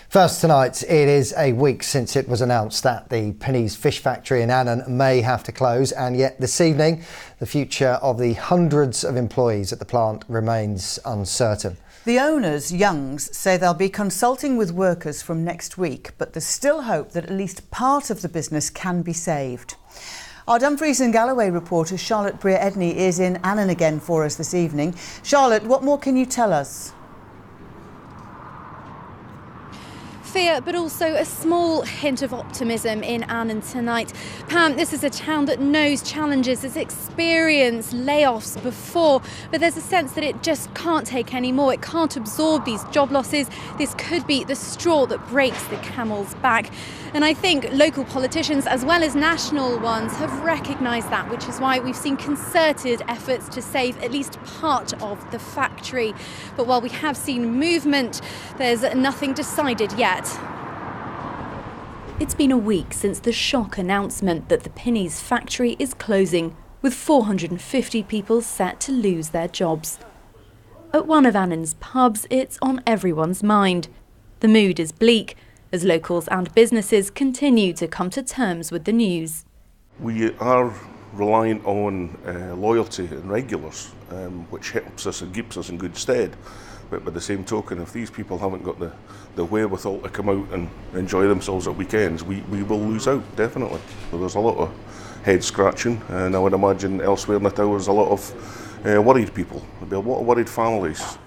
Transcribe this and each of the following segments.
First tonight, it is a week since it was announced that the Pinneys fish factory in Annan may have to close, and yet this evening the future of the hundreds of employees at the plant remains uncertain. The owners, Youngs, say they'll be consulting with workers from next week, but there's still hope that at least part of the business can be saved. Our Dumfries and Galloway reporter Charlotte Briere-Edney is in Annan again for us this evening. Charlotte, what more can you tell us? Fear, but also a small hint of optimism in Annan tonight. Pam, this is a town that knows challenges, has experienced layoffs before, but there's a sense that it just can't take any more. It can't absorb these job losses. This could be the straw that breaks the camel's back. And I think local politicians, as well as national ones, have recognised that, which is why we've seen concerted efforts to save at least part of the factory. But while we have seen movement, there's nothing decided yet. It's been a week since the shock announcement that the Pinneys factory is closing, with 450 people set to lose their jobs. At one of Annan's pubs, it's on everyone's mind. The mood is bleak, as locals and businesses continue to come to terms with the news. We are reliant on loyalty and regulars, which helps us and keeps us in good stead. But by the same token, if these people haven't got the wherewithal to come out and enjoy themselves at weekends, we will lose out, definitely. So there's a lot of head scratching, and I would imagine elsewhere in the town there's a lot of worried people. There'll be a lot of worried families.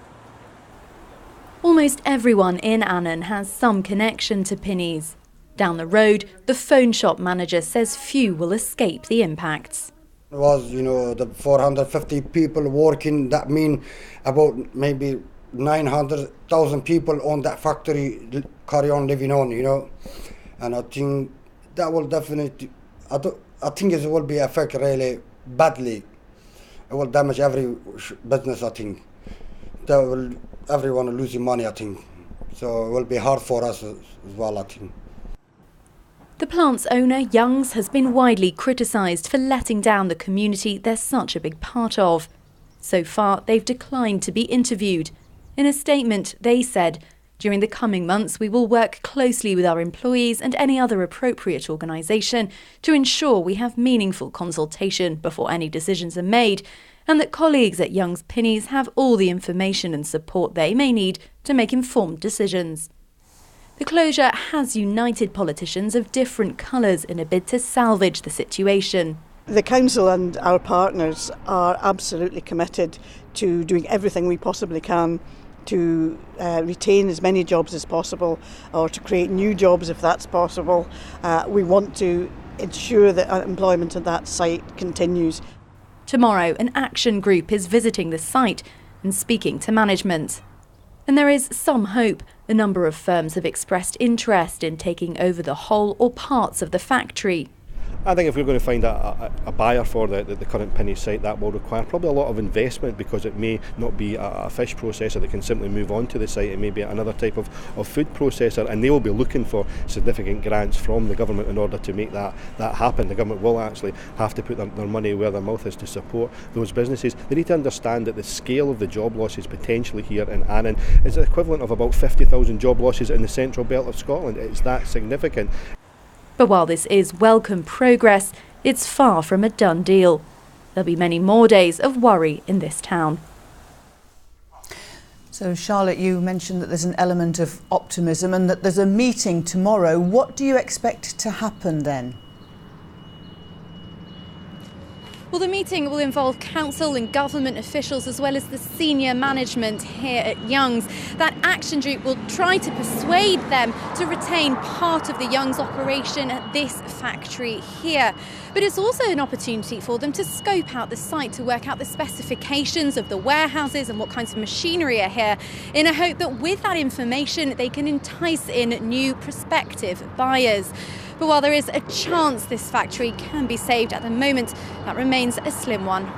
Almost everyone in Annan has some connection to Pinneys. Down the road, the phone shop manager says few will escape the impacts. It was, the 450 people working, that mean about maybe 900,000 people on that factory carry on living on, And I think that will definitely, I think it will be affect really badly. It will damage every business, I think. Everyone will losing money, I think. So it will be hard for us as well, I think. The plant's owner, Youngs, has been widely criticised for letting down the community they're such a big part of. So far, they've declined to be interviewed. In a statement, they said, "During the coming months, we will work closely with our employees and any other appropriate organisation to ensure we have meaningful consultation before any decisions are made, and that colleagues at Youngs Pinneys have all the information and support they may need to make informed decisions." The closure has united politicians of different colours in a bid to salvage the situation. The council and our partners are absolutely committed to doing everything we possibly can to retain as many jobs as possible, or to create new jobs if that's possible. We want to ensure that employment at that site continues. Tomorrow, an action group is visiting the site and speaking to management. And there is some hope. A number of firms have expressed interest in taking over the whole or parts of the factory. I think if we're going to find a buyer for the current Pinneys site, that will require probably a lot of investment, because it may not be a fish processor that can simply move on to the site. It may be another type of food processor, and they will be looking for significant grants from the government in order to make that happen. The government will actually have to put their money where their mouth is to support those businesses. They need to understand that the scale of the job losses potentially here in Annan is the equivalent of about 50,000 job losses in the central belt of Scotland. It's that significant. But while this is welcome progress, it's far from a done deal. There'll be many more days of worry in this town. So, Charlotte, you mentioned that there's an element of optimism and that there's a meeting tomorrow. What do you expect to happen then? Well, the meeting will involve council and government officials, as well as the senior management here at Youngs. That action group will try to persuade them to retain part of the Youngs operation at this factory here. But it's also an opportunity for them to scope out the site, to work out the specifications of the warehouses and what kinds of machinery are here, in a hope that with that information they can entice in new prospective buyers. But while there is a chance this factory can be saved, at the moment that remains a slim one.